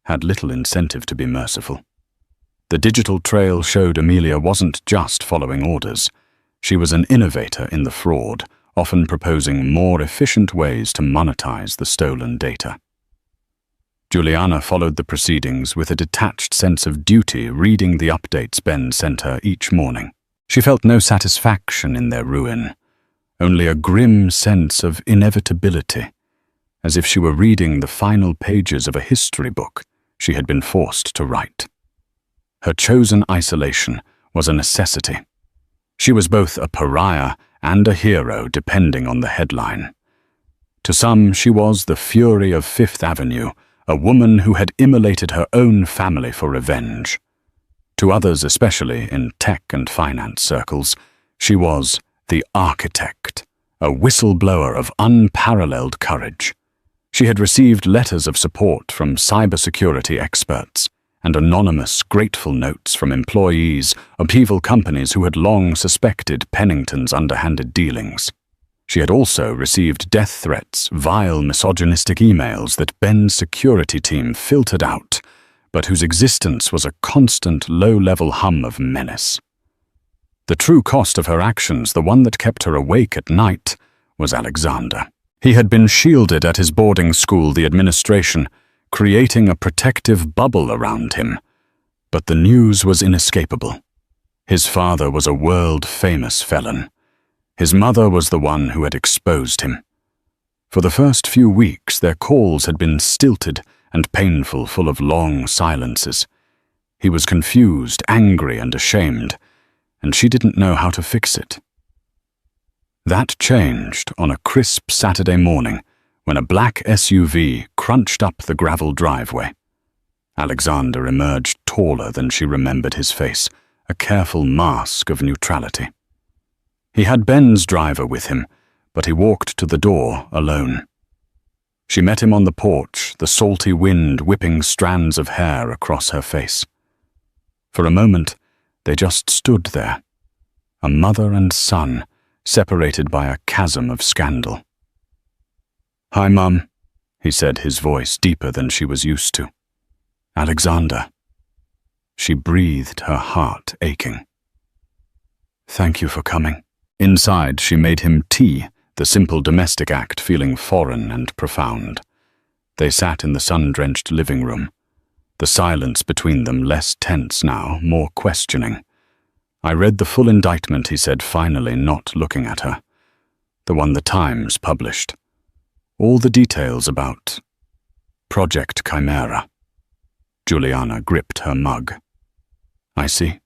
had little incentive to be merciful. The digital trail showed Amelia wasn't just following orders. She was an innovator in the fraud, often proposing more efficient ways to monetize the stolen data. Juliana followed the proceedings with a detached sense of duty, reading the updates Ben sent her each morning. She felt no satisfaction in their ruin, only a grim sense of inevitability, as if she were reading the final pages of a history book she had been forced to write. Her chosen isolation was a necessity. She was both a pariah and a hero, depending on the headline. To some, she was the fury of Fifth Avenue, a woman who had immolated her own family for revenge. To others, especially in tech and finance circles, she was the architect, a whistleblower of unparalleled courage. She had received letters of support from cybersecurity experts and anonymous, grateful notes from employees of evil companies who had long suspected Pennington's underhanded dealings. She had also received death threats, vile misogynistic emails that Ben's security team filtered out, but whose existence was a constant low-level hum of menace. The true cost of her actions, the one that kept her awake at night, was Alexander. He had been shielded at his boarding school, the administration, creating a protective bubble around him. But the news was inescapable. His father was a world-famous felon. His mother was the one who had exposed him. For the first few weeks, their calls had been stilted and painful, full of long silences. He was confused, angry, and ashamed, and she didn't know how to fix it. That changed on a crisp Saturday morning when a black SUV crunched up the gravel driveway. Alexander emerged taller than she remembered his face, a careful mask of neutrality. He had Ben's driver with him, but he walked to the door alone. She met him on the porch, the salty wind whipping strands of hair across her face. For a moment, they just stood there, a mother and son, separated by a chasm of scandal. "Hi, Mum," he said, his voice deeper than she was used to. "Alexander." She breathed, her heart aching. "Thank you for coming." Inside, she made him tea, the simple domestic act feeling foreign and profound. They sat in the sun-drenched living room, the silence between them less tense now, more questioning. "I read the full indictment," he said, finally, not looking at her. "The one the Times published. All the details about Project Chimera." Juliana gripped her mug. I see.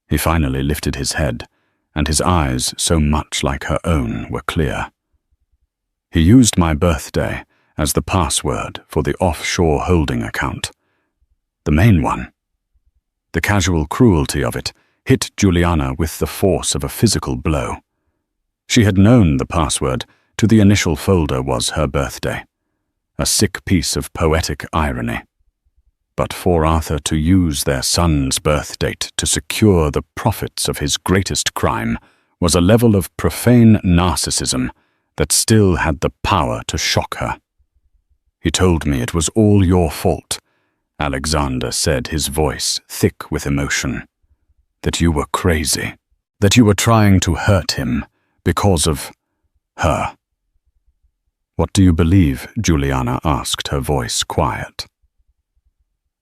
He finally lifted his head, and his eyes, so much like her own, were clear. He used my birthday as the password for the offshore holding account. The main one. The casual cruelty of it hit Juliana with the force of a physical blow. She had known the password to the initial folder was her birthday, a sick piece of poetic irony. But for Arthur to use their son's birth date to secure the profits of his greatest crime was a level of profane narcissism that still had the power to shock her. He told me it was all your fault, Alexander said, his voice thick with emotion. That you were crazy, that you were trying to hurt him because of her. What do you believe? Juliana asked, her voice quiet.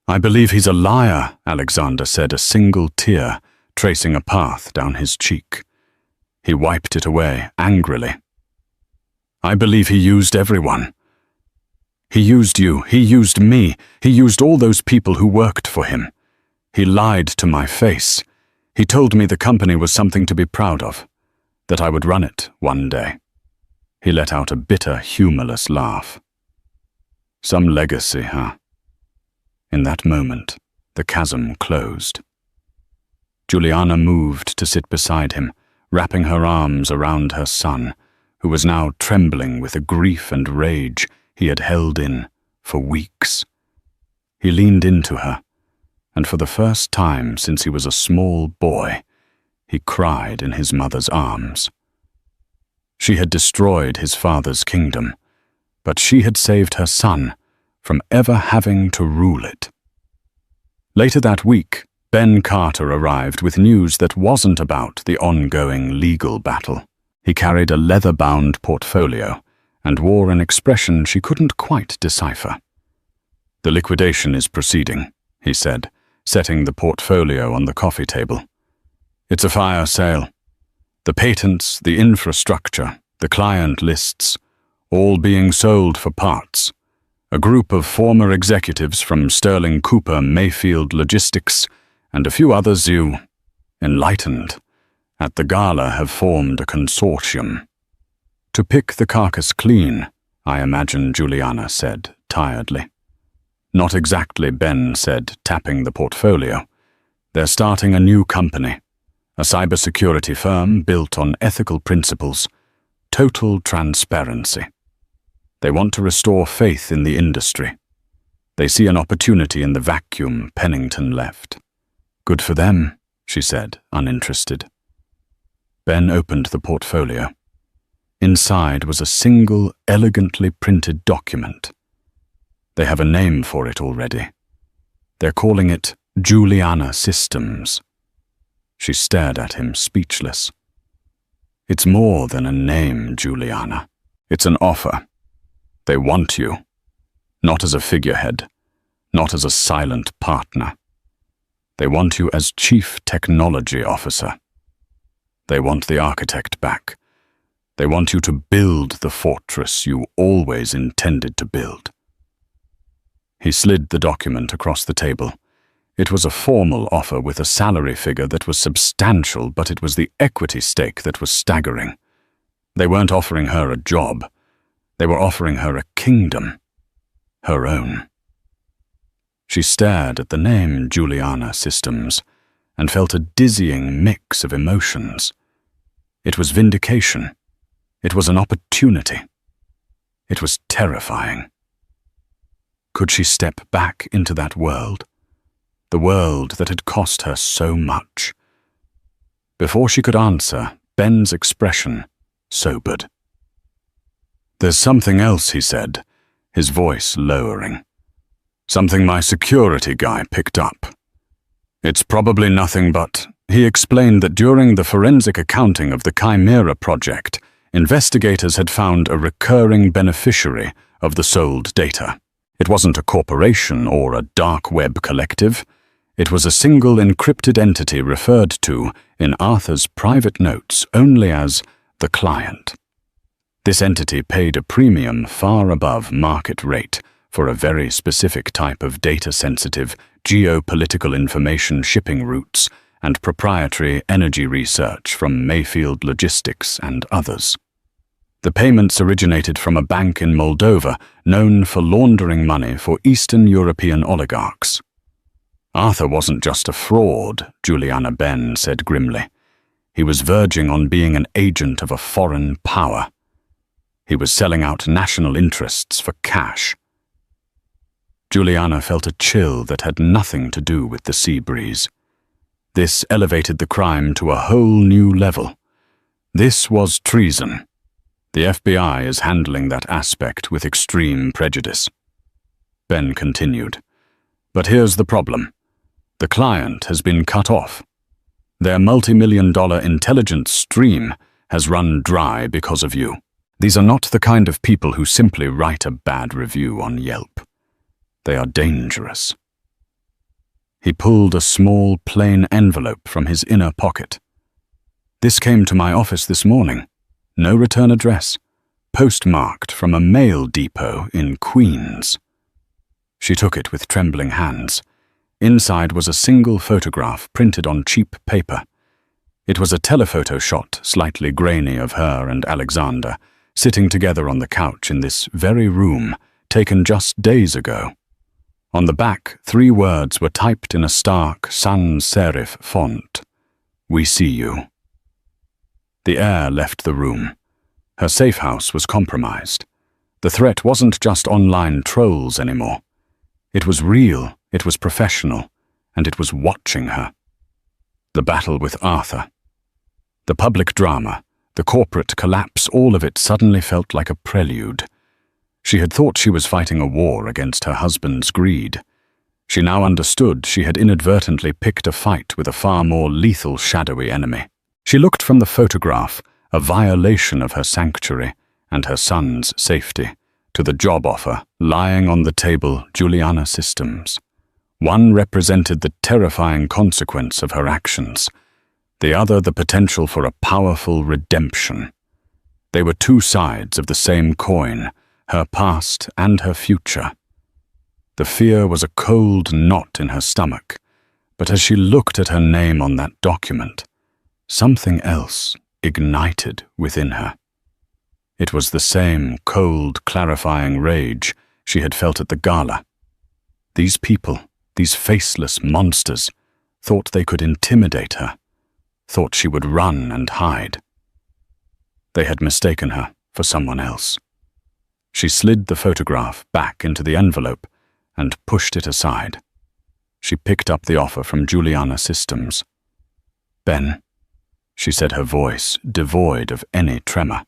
I believe he's a liar, Alexander said, a single tear tracing a path down his cheek. He wiped it away angrily. I believe he used everyone. He used you, he used me, he used all those people who worked for him. He lied to my face. He told me the company was something to be proud of, that I would run it one day. He let out a bitter, humorless laugh. Some legacy, huh? In that moment, the chasm closed. Juliana moved to sit beside him, wrapping her arms around her son, who was now trembling with the grief and rage he had held in for weeks. He leaned into her, and for the first time since he was a small boy, he cried in his mother's arms. She had destroyed his father's kingdom, but she had saved her son from ever having to rule it. Later that week, Ben Carter arrived with news that wasn't about the ongoing legal battle. He carried a leather-bound portfolio and wore an expression she couldn't quite decipher. The liquidation is proceeding, he said, setting the portfolio on the coffee table. It's a fire sale. The patents, the infrastructure, the client lists, all being sold for parts. A group of former executives from Sterling Cooper Mayfield Logistics and a few others you, enlightened, at the gala have formed a consortium. To pick the carcass clean, I imagine, Juliana said tiredly. Not exactly, Ben said, tapping the portfolio. They're starting a new company, a cybersecurity firm built on ethical principles, total transparency. They want to restore faith in the industry. They see an opportunity in the vacuum Pennington left. Good for them, she said, uninterested. Ben opened the portfolio. Inside was a single, elegantly printed document. They have a name for it already. They're calling it Juliana Systems. She stared at him, speechless. It's more than a name, Juliana. It's an offer. They want you. Not as a figurehead. Not as a silent partner. They want you as Chief Technology Officer. They want the architect back. They want you to build the fortress you always intended to build. He slid the document across the table. It was a formal offer with a salary figure that was substantial, but it was the equity stake that was staggering. They weren't offering her a job. They were offering her a kingdom. Her own. She stared at the name Juliana Systems and felt a dizzying mix of emotions. It was vindication. It was an opportunity. It was terrifying. Could she step back into that world? The world that had cost her so much. Before she could answer, Ben's expression sobered. There's something else, he said, his voice lowering. Something my security guy picked up. It's probably nothing but... He explained that during the forensic accounting of the Chimera project, investigators had found a recurring beneficiary of the sold data. It wasn't a corporation or a dark web collective. It was a single encrypted entity referred to in Arthur's private notes only as the client. This entity paid a premium far above market rate for a very specific type of data-sensitive, geopolitical information shipping routes and proprietary energy research from Mayfield Logistics and others. The payments originated from a bank in Moldova known for laundering money for Eastern European oligarchs. Arthur wasn't just a fraud, Juliana Ben said grimly. He was verging on being an agent of a foreign power. He was selling out national interests for cash. Juliana felt a chill that had nothing to do with the sea breeze. This elevated the crime to a whole new level. This was treason. The FBI is handling that aspect with extreme prejudice. Ben continued. But here's the problem. The client has been cut off. Their multi-million-dollar intelligence stream has run dry because of you. These are not the kind of people who simply write a bad review on Yelp. They are dangerous. He pulled a small, plain envelope from his inner pocket. This came to my office this morning. No return address. Postmarked from a mail depot in Queens. She took it with trembling hands. Inside was a single photograph printed on cheap paper. It was a telephoto shot, slightly grainy, of her and Alexander, sitting together on the couch in this very room, taken just days ago. On the back, 3 words were typed in a stark, sans serif font. We see you. The air left the room. Her safe house was compromised. The threat wasn't just online trolls anymore. It was real, it was professional, and it was watching her. The battle with Arthur. The public drama, the corporate collapse, all of it suddenly felt like a prelude. She had thought she was fighting a war against her husband's greed. She now understood she had inadvertently picked a fight with a far more lethal, shadowy enemy. She looked from the photograph, a violation of her sanctuary and her son's safety, to the job offer lying on the table, Juliana Systems. One represented the terrifying consequence of her actions, the other the potential for a powerful redemption. They were 2 sides of the same coin, her past and her future. The fear was a cold knot in her stomach, but as she looked at her name on that document, something else ignited within her. It was the same cold, clarifying rage she had felt at the gala. These people, these faceless monsters, thought they could intimidate her, thought she would run and hide. They had mistaken her for someone else. She slid the photograph back into the envelope and pushed it aside. She picked up the offer from Juliana Systems. Ben, she said, her voice devoid of any tremor.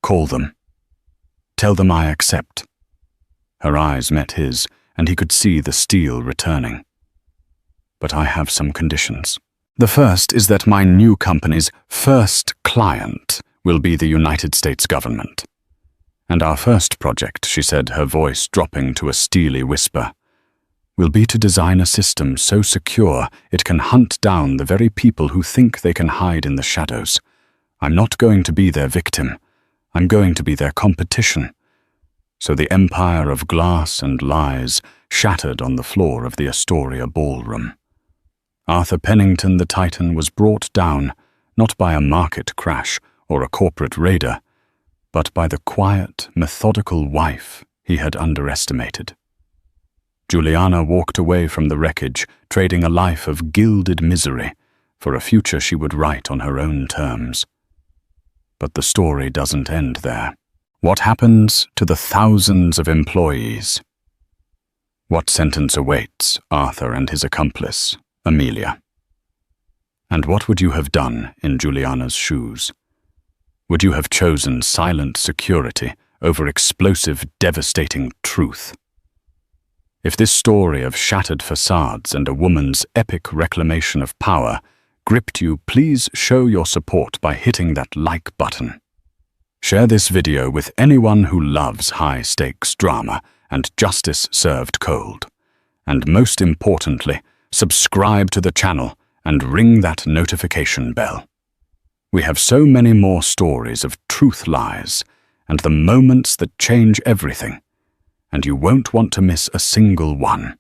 Call them. Tell them I accept. Her eyes met his, and he could see the steel returning. But I have some conditions. The first is that my new company's first client will be the United States government. And our first project, she said, her voice dropping to a steely whisper, will be to design a system so secure it can hunt down the very people who think they can hide in the shadows. I'm not going to be their victim. I'm going to be their competition. So the empire of glass and lies shattered on the floor of the Astoria ballroom. Arthur Pennington the Titan was brought down, not by a market crash or a corporate raider, but by the quiet, methodical wife he had underestimated. Juliana walked away from the wreckage, trading a life of gilded misery for a future she would write on her own terms. But the story doesn't end there. What happens to the thousands of employees? What sentence awaits Arthur and his accomplice, Amelia? And what would you have done in Juliana's shoes? Would you have chosen silent security over explosive, devastating truth? If this story of shattered facades and a woman's epic reclamation of power gripped you, please show your support by hitting that like button. Share this video with anyone who loves high-stakes drama and justice served cold. And most importantly, subscribe to the channel and ring that notification bell. We have so many more stories of truth lies and the moments that change everything. and you won't want to miss a single one.